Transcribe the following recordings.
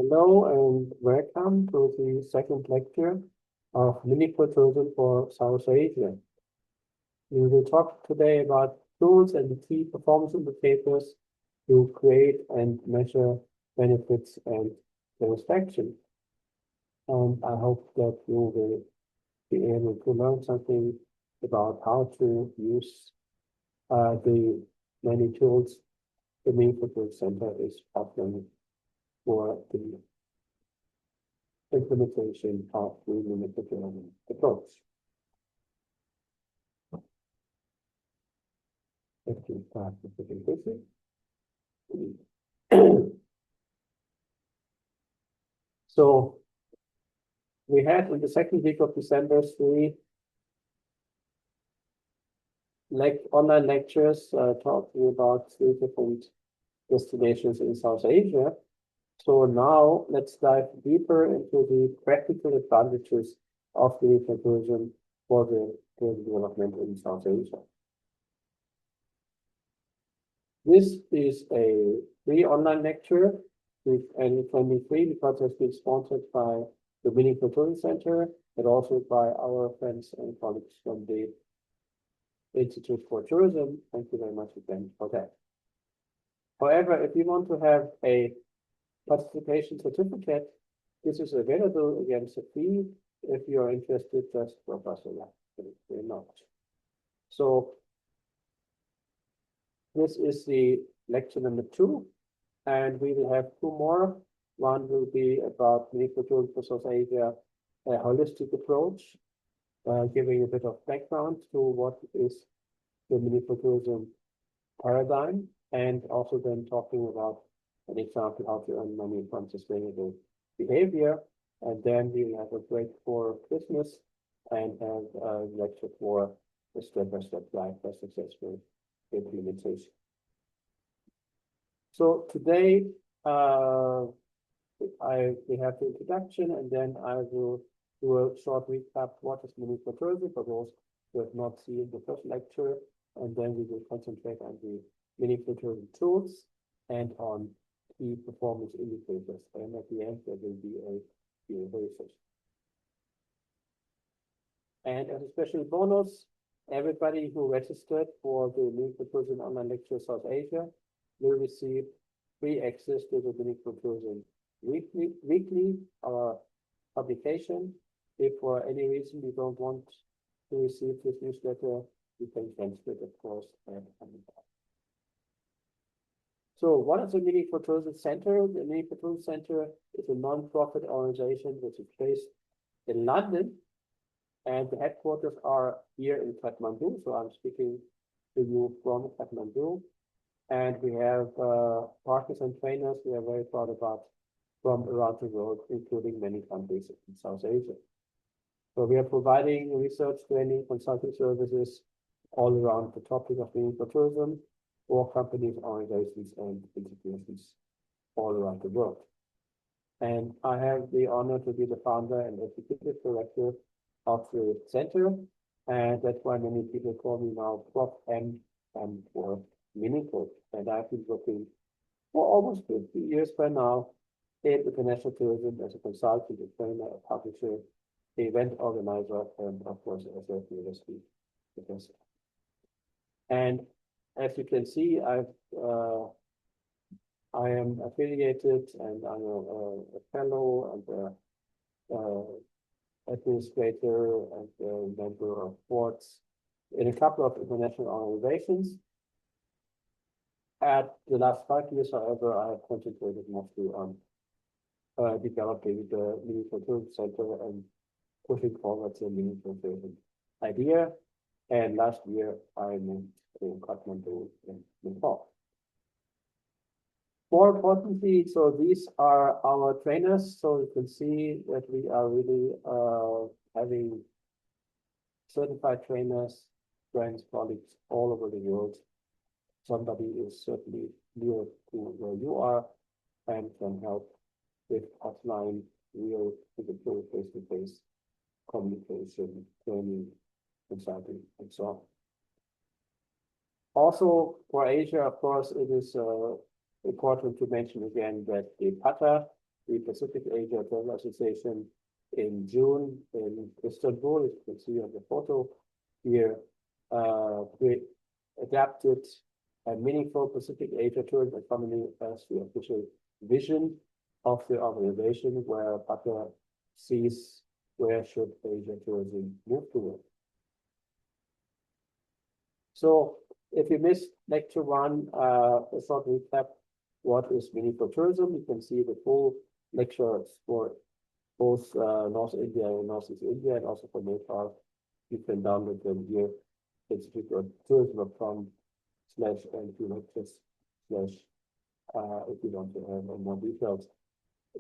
Hello and welcome to the second lecture of mini prototype for South Asia. We will talk today about tools and the key performance indicators to create and measure benefits and satisfaction. And I hope that you will be able to learn something about how to use the many tools the Mini Prototype Center is offering for the implementation of the limited learning approach. Let's start with the presentation. So we had in the second week of December three online lectures talking about three different destinations in South Asia. So now let's dive deeper into the practical advantages of the conversion for the development in South Asia. This is a free online lecture with N23 because it's been sponsored by the Mini Prototype Center, but also by our friends and colleagues from the Institute for Tourism. Thank you very much again for that. However, if you want to have a participation certificate, this is available against a fee. If you are interested, just drop us a line. Thank you very much. So this is the lecture number 2, and we will have 2 more. One will be about Mini Prototype for South Asia, a holistic approach, giving a bit of background to what is the Mini Prototype paradigm, and also then talking about an example how to earn money from sustainable behavior. And then we will have a break for Christmas and have a lecture for the step-by-step guide for successful implementation. So today we have the introduction, and then I will do a short recap what is Mini Prototype for those who have not seen the first lecture, and then we will concentrate on the Mini Prototype tools and on key performance indicators. And at the end, there will be a Q&A session. And as a special bonus, everybody who registered for the Mini Prototype online lecture South Asia will receive free access to the Mini Prototype weekly publication. If for any reason you don't want to receive this newsletter, you can transfer it, of course, at any time. So what is the Mini Prototype Center? The Mini Prototype Center is a non-profit organization which is based in London, and the headquarters are here in Kathmandu. So I'm speaking to you from Kathmandu, and we have partners and trainers we are very proud about from around the world, including many countries in South Asia. So we are providing research, training, consulting services all around the topic of Mini Prototype for companies, organizations, and institutions all around the world. And I have the honor to be the founder and executive director of the center, and that's why many people call me now Prof. M for Meaningful. And I've been working for almost 50 years by now in international tourism as a consultant, a trainer, a publisher, event organizer, and of course as a university professor. And as you can see, I am affiliated, and I'm a fellow and administrator and a member of boards in a couple of international organizations. At the last 5 years, however, I have concentrated mostly on developing the Mini Prototype Center and pushing forward the Mini Prototype idea. And last year, I moved to Kathmandu in Nepal. More importantly, so these are our trainers. So you can see that we are really having certified trainers, friends, colleagues all over the world. Somebody is certainly near to where you are and can help with offline, real, physical, face-to-face communication, training, consulting, and so on. Also, for Asia, of course, it is important to mention again that the PATA the Pacific Asia Travel Association in June in Istanbul. As you can see on the photo here, we adapted a meaningful Pacific Asia tourism economy as the official vision of the organization, where Butler sees where should Asia tourism move toward. So if you missed lecture one, a short recap, what is meaningful tourism? You can see the full lectures for both North India and Northeast India, and also for Nepal. You can download them here. It's tourism.com/NQ lectures/ if you want to have more details.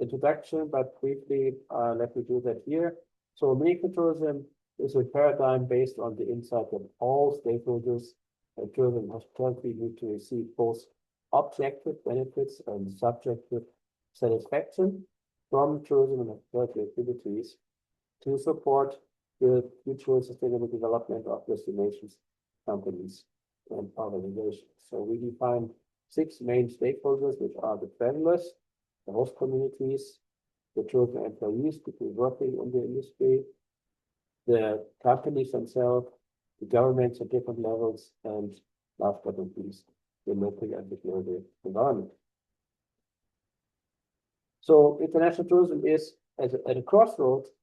Introduction, but briefly, let me do that here. So meaningful tourism is a paradigm based on the insight that all stakeholders and tourism and hospitality need to receive both objective benefits and subjective satisfaction from tourism and hospitality activities to support the future sustainable development of destinations, companies, and organizations. So we define 6 main stakeholders, which are the travelers, the host communities, the tourism employees, people working in the industry, the companies themselves, the governments at different levels, and last but not least, the local and the global environment. So international tourism is at a crossroads.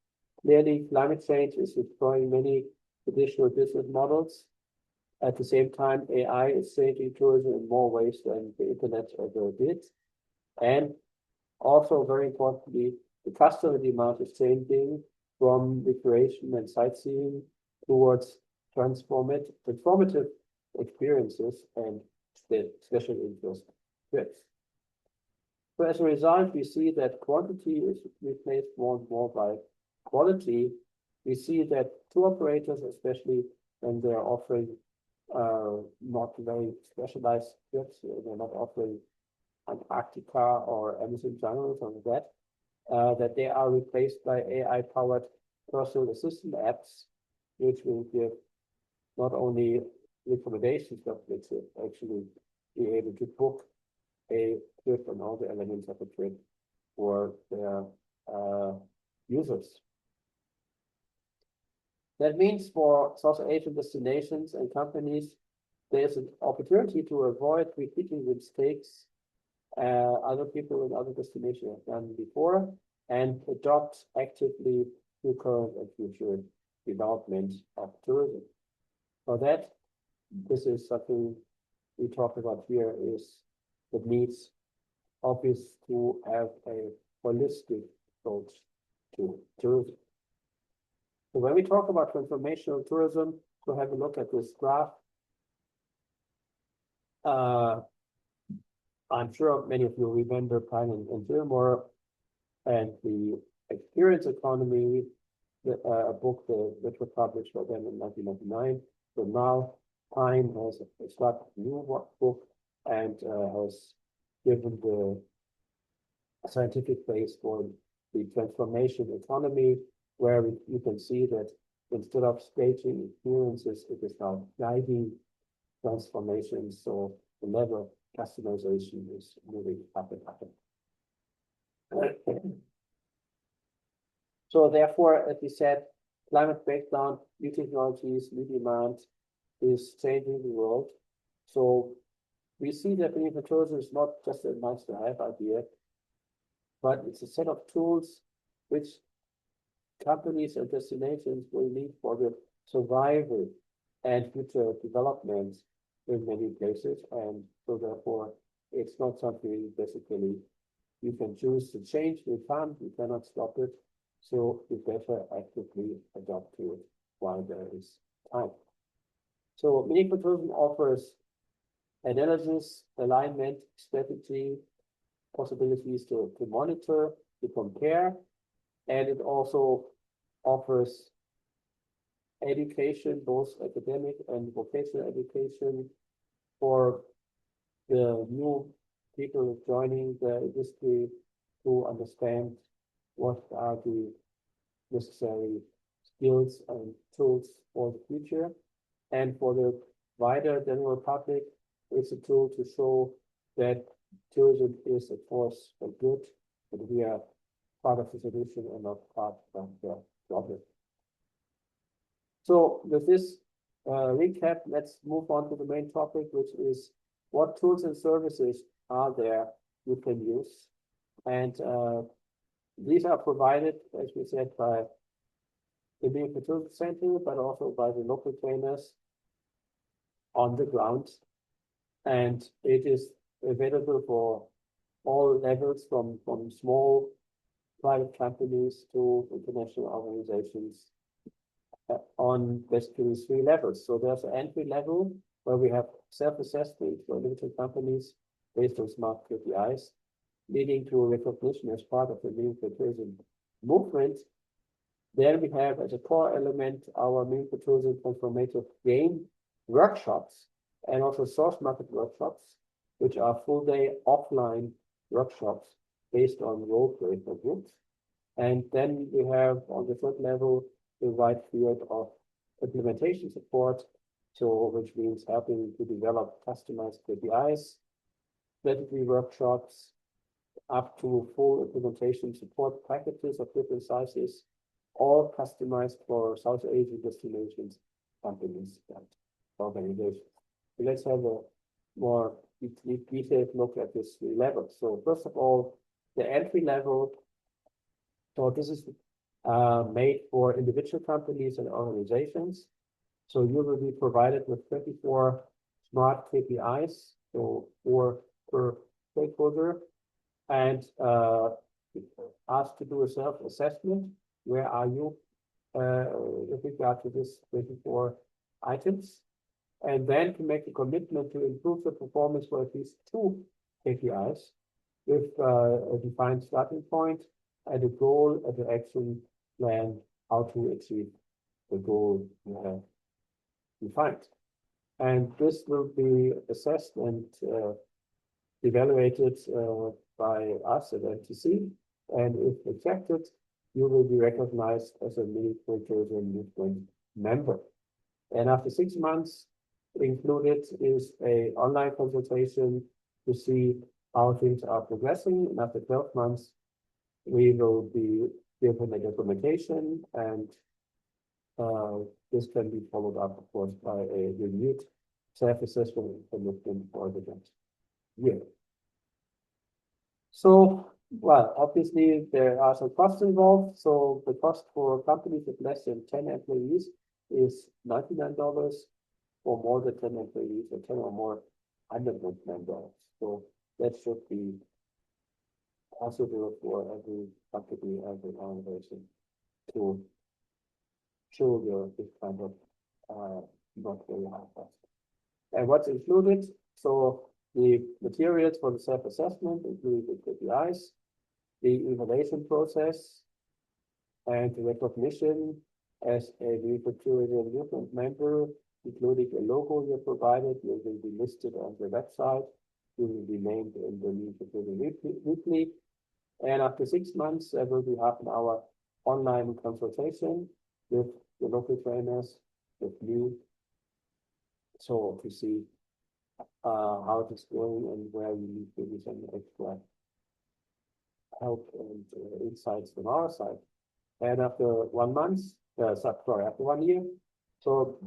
Clearly, climate change is destroying many traditional business models. At the same time, AI is changing tourism in more ways than the internet ever did. And also, very importantly, the customer demand is changing from recreation and sightseeing towards transformative experiences and special interest trips. So as a result, we see that quantity is replaced more and more by quality. We see that tour operators, especially when they're offering not very specialized trips, they're not offering Antarctica or Amazon jungle or that, that they are replaced by AI-powered personal assistant apps, which will give not only recommendations, but which will actually be able to book a trip and all the elements of a trip for their users. That means for South Asian destinations and companies, there's an opportunity to avoid repeating the mistakes other people in other destinations have done before, and adopt actively to current and future development of tourism. For that, this is something we talk about here, is it needs obvious to have a holistic approach to tourism. So when we talk about transformational tourism, to have a look at this graph, I'm sure many of you remember Pine and Gilmore and the Experience Economy, a book that was published by them in 1999. So now Pine has started a new book and has given the scientific base for the transformation economy, where you can see that instead of staging experiences, it is now guiding transformations. So the level of customization is moving up and up. So therefore, as we said, climate breakdown, new technologies, new demand is changing the world. So we see that meaningful tourism is not just a nice to have idea, but it's a set of tools which companies and destinations will need for the survival and future development in many places. And so therefore, it's not something basically you can choose to change. You can't, you cannot stop it. So you better actively adapt to it while there is time. So meaningful tourism offers analysis, alignment, strategy, possibilities to monitor, to compare, and it also offers education, both academic and vocational education, for the new people joining the industry to understand what are the necessary skills and tools for the future. And for the wider general public, it's a tool to show that tourism is a force for good, and we are part of the solution and not part of the problem. So with this recap, let's move on to the main topic, which is what tools and services are there you can use. And these are provided, as we said, by the Meeting Fertility Center, but also by the local trainers on the ground. And it is available for all levels, from small private companies to international organizations on basically 3 levels. So there's an entry level where we have self-assessment for limited companies based on smart KPIs, leading to recognition as part of the Meeting Fertility movement. Then we have as a core element our Meeting Fertility transformative game workshops and also source market workshops, which are full-day offline workshops based on role play for groups. And then we have on the 3rd level the wide field of implementation support, so which means helping to develop customized KPIs, strategy workshops, up to full implementation support packages of different sizes, all customized for South Asian destinations, companies, and organizations. So let's have a more detailed look at this 3 levels. So first of all, the entry level. So this is made for individual companies and organizations. So you will be provided with 24 smart KPIs, so 4 per stakeholder, and asked to do a self-assessment. Where are you with regard to this 24 items? And then to make a commitment to improve the performance for at least 2 KPIs with a defined starting point and a goal and an action plan how to achieve the goal you have defined. And this will be assessed and evaluated by us at NTC. And if accepted, you will be recognized as a Meeting Fertility movement member. And after 6 months, included is an online consultation to see how things are progressing. And after 12 months, we will be given a documentation, and this can be followed up, of course, by a renewed self-assessment commitment for the next year. So, well, obviously there are some costs involved. So the cost for companies with less than 10 employees is $99, or more than 10 employees, or 10 or more, $109. So that should be possible for every company, every organization to show your this kind of not very high cost. And what's included? So the materials for the self-assessment, including the KPIs, the evaluation process, and the recognition as a Meeting Fertility movement member, including a logo you're provided. You will be listed on the website. You will be named in the Meeting Fertility Weekly. And after 6 months, there will be half-an-hour online consultation with the local trainers, with you, so to see how it is going and where you need maybe some extra help and insights from our side. And after 1 month, after 1 year, so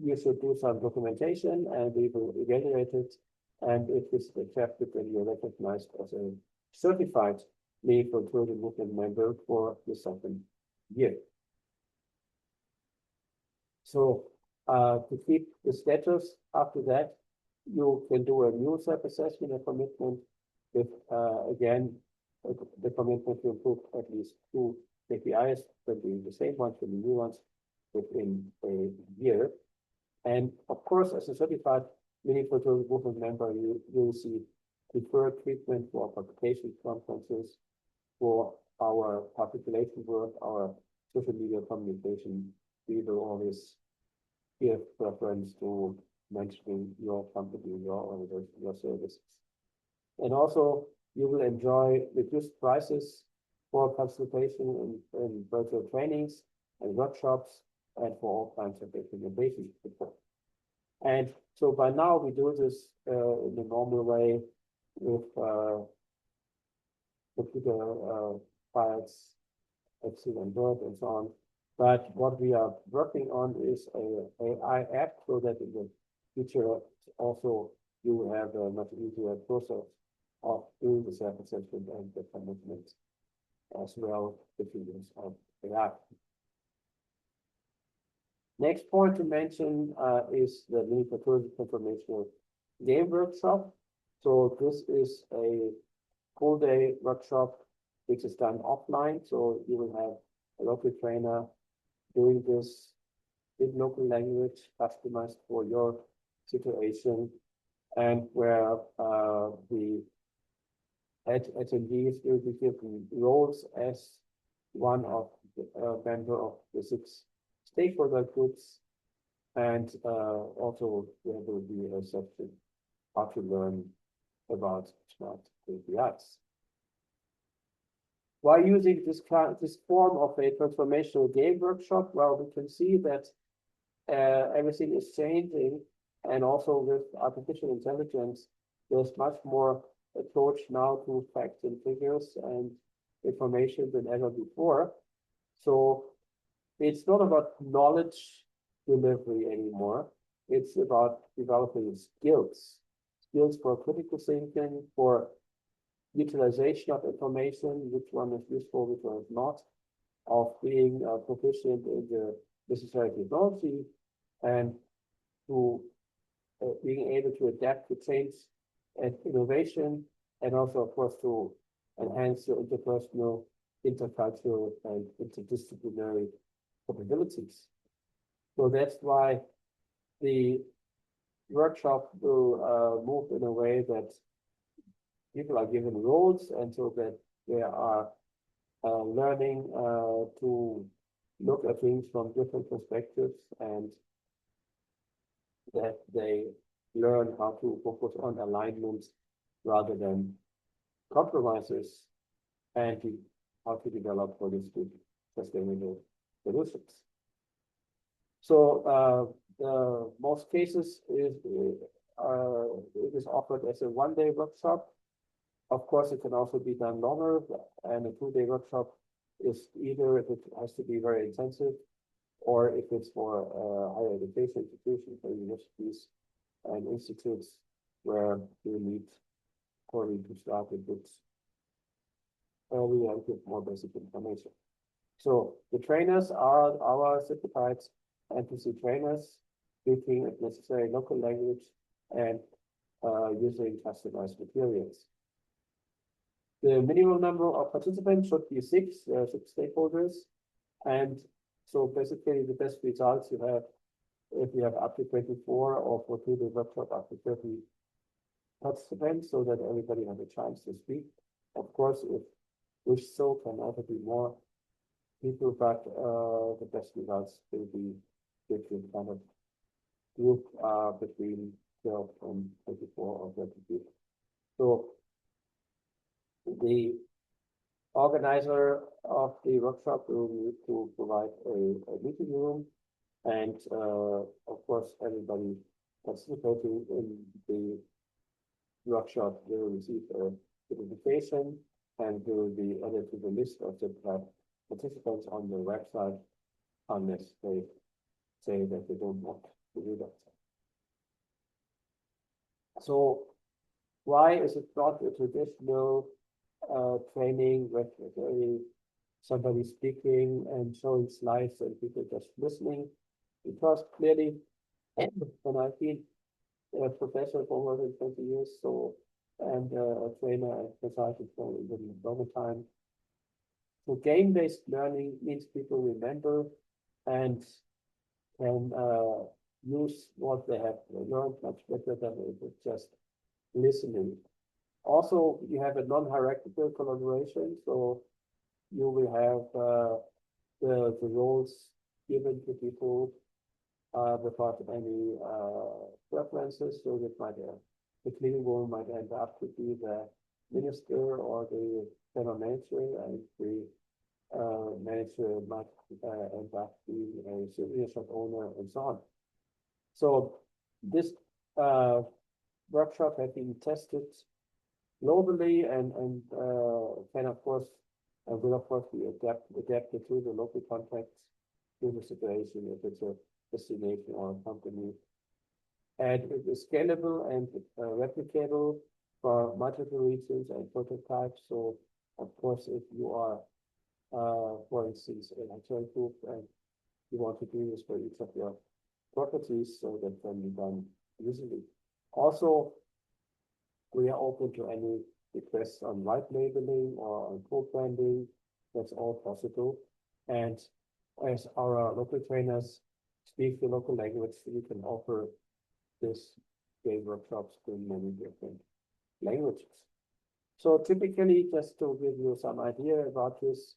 you should do some documentation, and we will evaluate it. And if this is accepted, then you're recognized as a certified Meeting Fertility movement member for the 2nd year. So to keep the status after that, you can do a new self-assessment and commitment with, again, the commitment to improve at least 2 KPIs, but be the same ones, and the new ones within a year. And of course, as a certified Meeting Fertility movement member, you will see preferred treatment for publication conferences, for our articulation work, our social media communication. We will always give preference to mentioning your company, your organization, your services. And also, you will enjoy reduced prices for consultation and virtual trainings and workshops, and for all kinds of implementation support. And so by now we do this in the normal way with computer files, Excel and Word and so on. But what we are working on is a AI app so that in the future also you will have a much easier process of doing the self-assessment and the management as well with the use of AI. Next point to mention is the Mini-Pathology Confirmational Game Workshop. So this is a full day workshop which is done offline. So you will have a local trainer doing this in local language, customized for your situation, and where the attendees will be given roles as one of the member of the 6 stakeholder groups, and also there will be a section how to learn about smart KPIs. Why using this form of a transformational game workshop? Well, we can see that everything is changing, and also with artificial intelligence, there's much more approach now to facts and figures and information than ever before. So it's not about knowledge delivery anymore. It's about developing skills for critical thinking, for utilization of information, which one is useful, which one is not, of being proficient in the necessary technology, and to being able to adapt to change and innovation, and also, of course, to enhance your interpersonal, intercultural, and interdisciplinary capabilities. So that's why the workshop will move in a way that people are given roles, and so that they are learning to look at things from different perspectives, and that they learn how to focus on alignments rather than compromises, and how to develop holistic, sustainable solutions. So the most cases it is offered as a one-day workshop. Of course, it can also be done longer, and a 2-day workshop is either if it has to be very intensive, or if it's for higher education institutions or universities and institutes where you need probably to start a bit early and give more basic information. So the trainers are our certified NPC trainers, speaking necessary local language and using customized materials. The minimum number of participants should be 6 stakeholders, and so basically the best results you have if you have up to 24, or for 2-day workshop up to 30 participants, so that everybody has a chance to speak. Of course, if wish so, can also be more people, but the best results will be different kind of group between 12 and 24 or 30 people. So the organizer of the workshop will need to provide a meeting room, and of course everybody participating in the workshop will receive a certification and will be added to the list of the participants on the website, unless they say that they don't want to do that. So why is it not a traditional training with somebody speaking and showing slides and people just listening? Because clearly, when I've been a professor for more than 20 years, so, and a trainer and consultant for even a longer time, so game-based learning means people remember and can use what they have learned much better than if it's just listening. Also, you have a non-hierarchical collaboration, so you will have the roles given to people without any preferences. So that the cleaning room might end up to be the minister or the general manager, and the manager might end up being a senior shop owner, and so on. So this workshop has been tested globally and can of course will of course be adapted to the local context, to the situation if it's a destination or a company. And it is scalable and replicable for multiple regions and prototypes. So of course, if you are, for instance, a hotel group and you want to do this for each of your properties, so that can be done easily. Also, we are open to any requests on white labeling or on co-branding. That's all possible. And as our local trainers speak the local language, we can offer this game workshops in many different languages. So typically, just to give you some idea about this,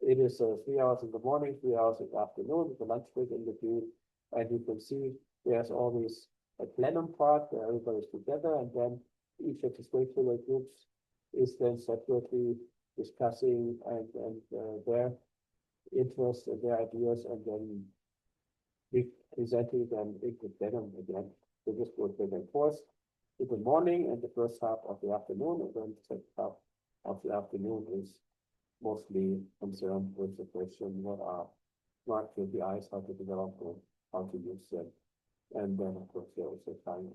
it is 3 hours in the morning, 3 hours in the afternoon, with a lunch break in between. And you can see there's always a plenum part where everybody's together, and then each of the stakeholder groups is then separately discussing and their interests and their ideas, and then presenting them in the plenum again. So this goes back and forth in the morning and the first half of the afternoon, and then the second half of the afternoon is mostly concerned with the question, what are smart KPIs, how to develop them, how to use them. And then, of course, there is a time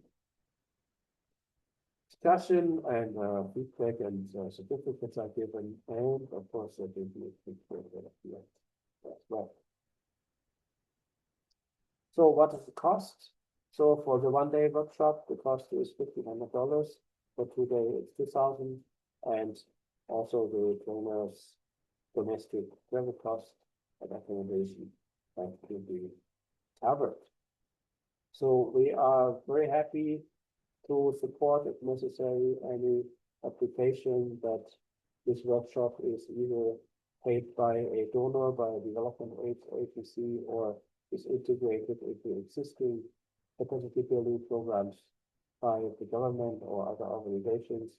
discussion and feedback and certificates are given. And, of course, there will be a picture of the end as well. So what is the cost? So for the one-day workshop, the cost is $1,500. For 2 days, it's $2,000. And also the trainer's domestic travel cost and accommodation that will be covered. So we are very happy to support, if necessary, any application that this workshop is either paid by a donor, by a development agency, or is integrated into existing capacity building programs by the government or other organizations.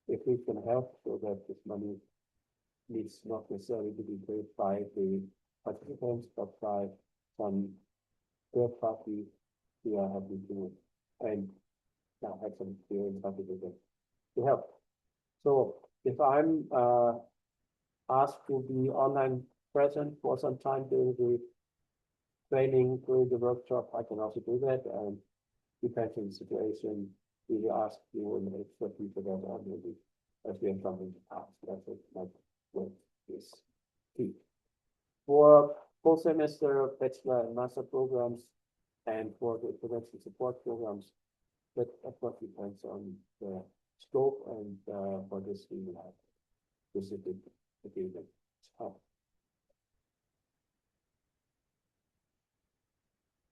If we can help so that this money needs not necessarily to be paid by the participants, but by some third party, we are happy to and now have some experience how to do that to help. So if I'm asked to be online present for some time during the training, during the workshop, I can also do that. And depending on the situation, we will ask you and the extra people that are maybe as we have done in the past. That's what my work is key. For full semester bachelor and master programs and for the prevention support programs, that of course depends on the scope, and for this we will have specific agreement.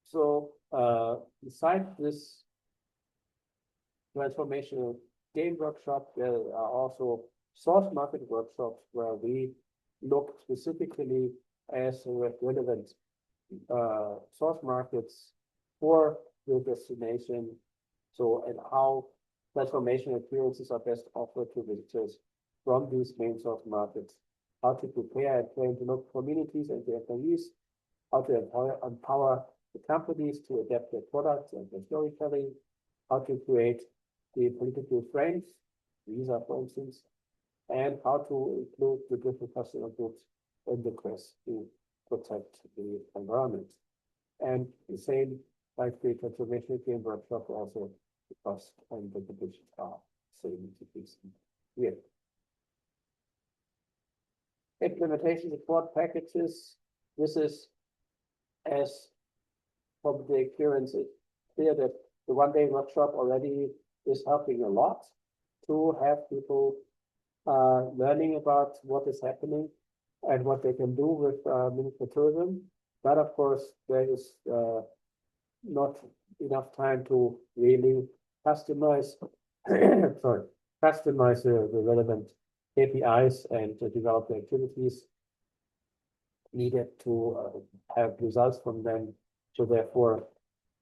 So besides this transformational game workshop, there are also source market workshops where we look specifically as relevant source markets for the destination. So, and how transformation experiences are best offered to visitors from these main source markets, how to prepare and train the local communities and their employees, how to empower the companies to adapt their products and their storytelling, how to create the political frames, Visa for instance, and how to include the different customer groups in the quest to protect the environment. And the same like the transformation game workshop, also the cost and the conditions are same here. Implementation support packages. This is, as from the experience, it's clear that the one-day workshop already is helping a lot to have people learning about what is happening and what they can do with municipal tourism. But of course, there is not enough time to really customize, customize the relevant KPIs and to develop the activities needed to have results from them. So therefore,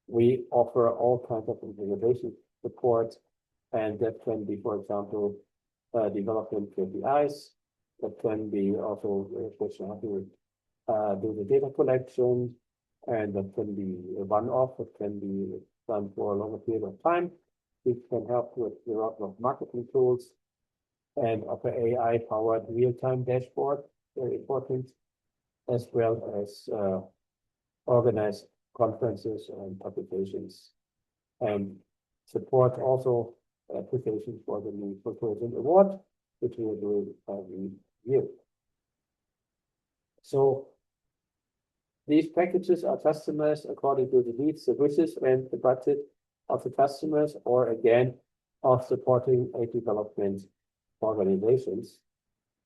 we offer all kinds of implementation support, and that can be, for example, development KPIs. That can be also a question how to do the data collection, and that can be a one-off. It can be done for a longer period of time. We can help with a lot of marketing tools and offer AI-powered real-time dashboard, very important, as well as organize conferences and publications, and support also applications for the new proposal award, which we are doing every year. So these packages are customized according to the needs, the wishes, and the budget of the customers, or again, of supporting a development organizations.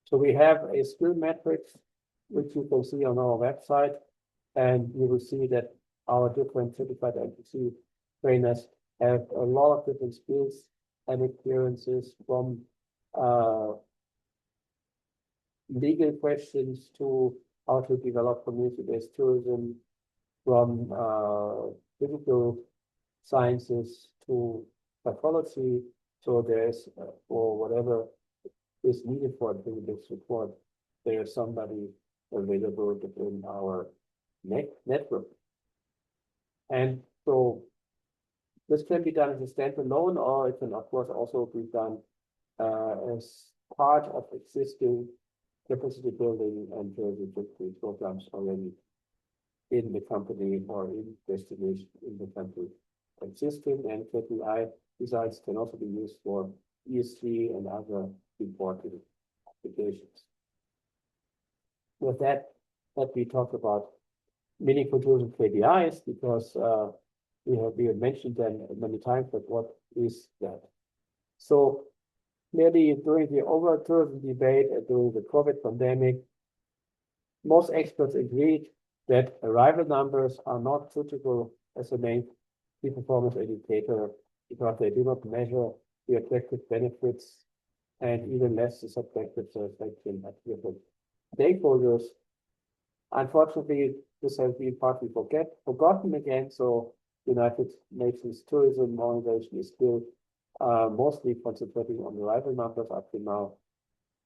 So we have a skill matrix, which you can see on our website, and you will see that our different certified NPC trainers have a lot of different skills and experiences, from legal questions to how to develop community-based tourism, from digital sciences to psychology. So there's for whatever is needed for academic support, there's somebody available within our network. And so this can be done as a standalone, or it can of course also be done as part of existing capacity building and trajectory programs already in the company or in destination in the country existing. And KPI results can also be used for ESG and other reporting applications. With that, let me talk about meaningful tourism KPIs, because we have mentioned them many times, but what is that? So clearly, during the overall tourism debate and during the COVID pandemic, most experts agreed that arrival numbers are not suitable as a main key performance indicator, because they do not measure the objective benefits and even less the subjective satisfaction at different stakeholders. Unfortunately, this has been partly forgotten again. So United Nations Tourism Organization is still mostly concentrating on arrival numbers up to now,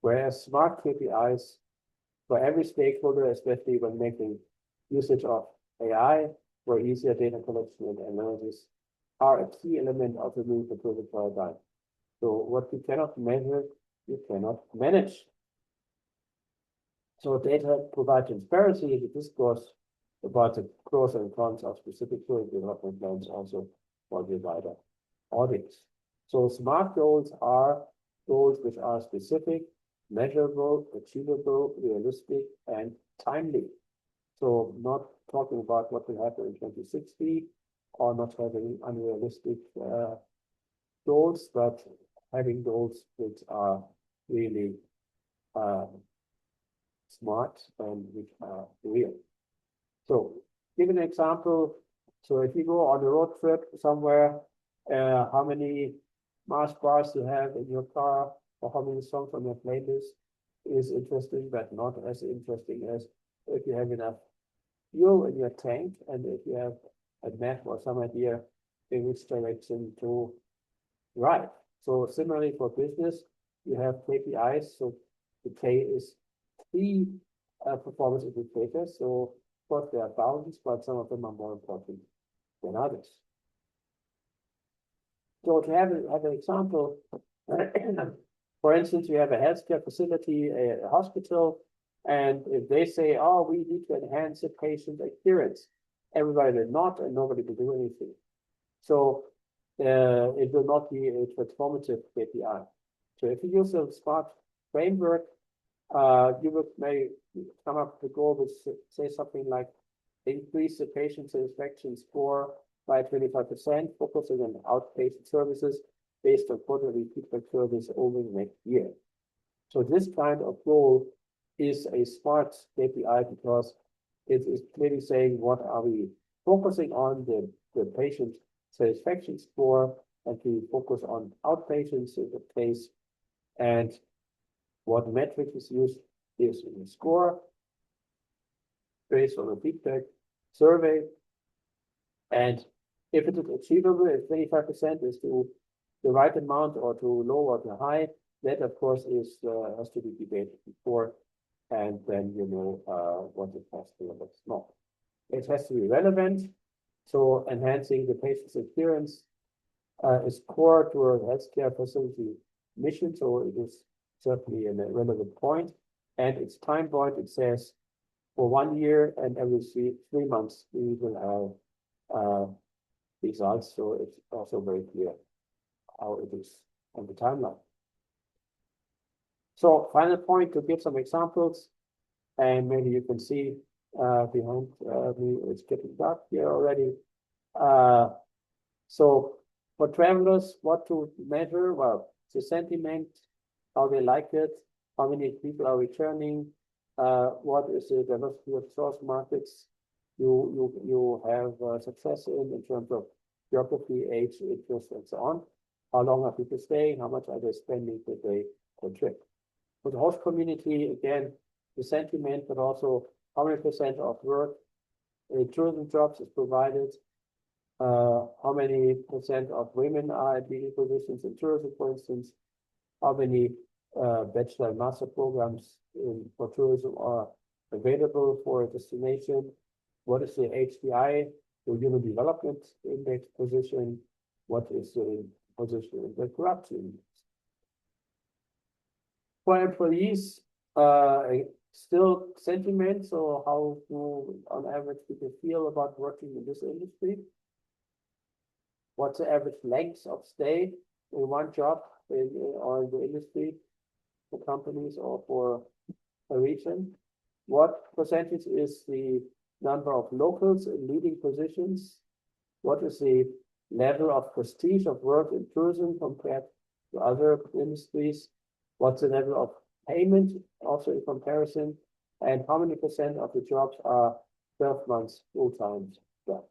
whereas smart KPIs for every stakeholder, especially when making usage of AI for easier data collection and analysis, are a key element of the new tourism paradigm. So what you cannot measure, you cannot manage. So data provide transparency in the discourse about the pros and cons of specific tourism development plans, also for the wider audience. So SMART goals are goals which are specific, measurable, achievable, realistic, and timely. So not talking about what will happen in 2060, or not having unrealistic goals, but having goals which are really smart and which are real. So give an example. So if you go on a road trip somewhere, how many Mars bars you have in your car, or how many songs on your playlist is interesting, but not as interesting as if you have enough fuel in your tank, and if you have a map or some idea in which direction to ride. So similarly for business, you have KPIs. So the K is key performance indicators. So of course there are thousands, but some of them are more important than others. So to have an example, for instance, you have a healthcare facility, a hospital, and if they say, oh, we need to enhance the patient experience, everybody will nod and nobody will do anything. So it will not be a transformative KPI. So if you use a smart framework, you may come up with a goal which say something like increase the patient satisfaction score by 25%, focusing on outpatient services based on quarterly feedback service over the next year. So this kind of goal is a smart KPI, because it is clearly saying what are we focusing on, the patient satisfaction score, and we focus on outpatients in the case, and what metric is used is in the score based on a feedback survey. And if it is achievable, if 25% is to the right amount or too low or too high, that of course is has to be debated before, and then you know what it has to be and what's not. It has to be relevant, so enhancing the patient's experience is core to a healthcare facility mission, so it is certainly a relevant point. And its time point, it says for 1 year and every 3 months, we will have results. So it's also very clear how it is on the timeline. So final point, to give some examples, and maybe you can see behind me, it's getting dark here already. So for travelers, what to measure? Well, the sentiment, how they like it, how many people are returning, what is the diversity of source markets you have success in terms of geography, age, interest, and so on. How long are people staying? How much are they spending per day per trip? For the host community, again, the sentiment, but also how many percent of work in tourism jobs is provided, how many percent of women are at leading positions in tourism, for instance, how many bachelor and master programs for tourism are available for a destination, what is the HDI, the Human Development Index position, what is the position in the corruption. For employees, still sentiment, so how do, on average, people feel about working in this industry? What's the average length of stay in one job or in the industry for companies or for a region? What percentage is the number of locals in leading positions? What is the level of prestige of work in tourism compared to other industries? What's the level of payment also in comparison? And how many percent of the jobs are 12 months full-time jobs?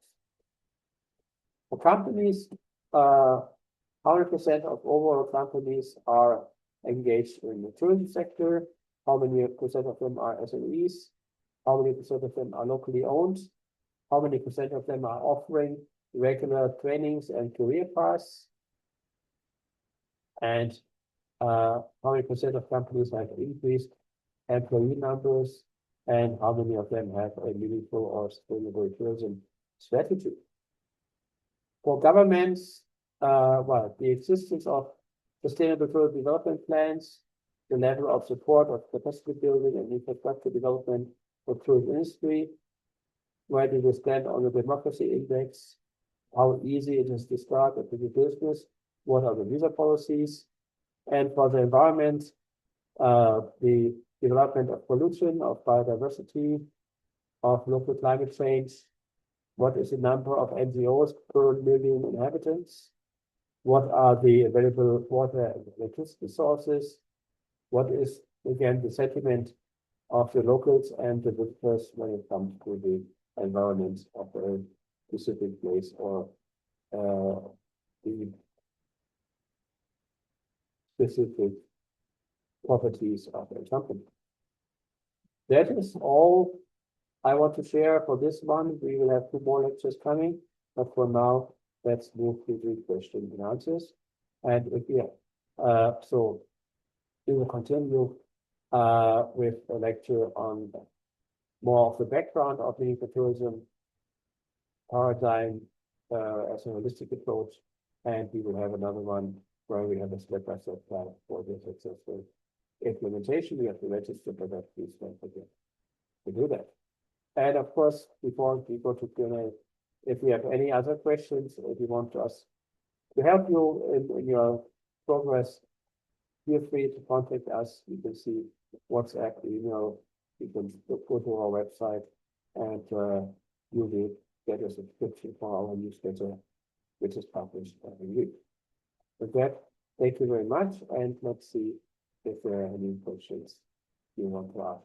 For companies, how many percent of overall companies are engaged in the tourism sector? How many percent of them are SMEs? How many percent of them are locally owned? How many percent of them are offering regular trainings and career paths? And how many percent of companies have increased employee numbers? And how many of them have a meaningful or sustainable tourism strategy? For governments, well, the existence of sustainable tourism development plans, the level of support of capacity building and infrastructure development for tourism industry, where do they stand on the democracy index, how easy it is to start a business, what are the visa policies, and for the environment, the development of pollution, of biodiversity, of local climate change, what is the number of NGOs per million inhabitants, what are the available water and electricity sources, what is, again, the sentiment of the locals and the visitors when it comes to the environment of a specific place or the specific properties of a company. That is all I want to share for this one. We will have 2 more lectures coming, but for now, let's move to the questions and answers. And if so we will continue with a lecture on more of the background of meaningful tourism paradigm as a holistic approach, and we will have another one where we have a step-by-step plan for the successful implementation. We have to register, but that please don't forget to do that. And of course, before we go to Q&A, if you have any other questions, if you want us to help you in your progress, feel free to contact us. You can see WhatsApp, email, you can go to our website, and you will get a subscription for our newsletter, which is published every week. With that, thank you very much, and let's see if there are any questions you want to ask.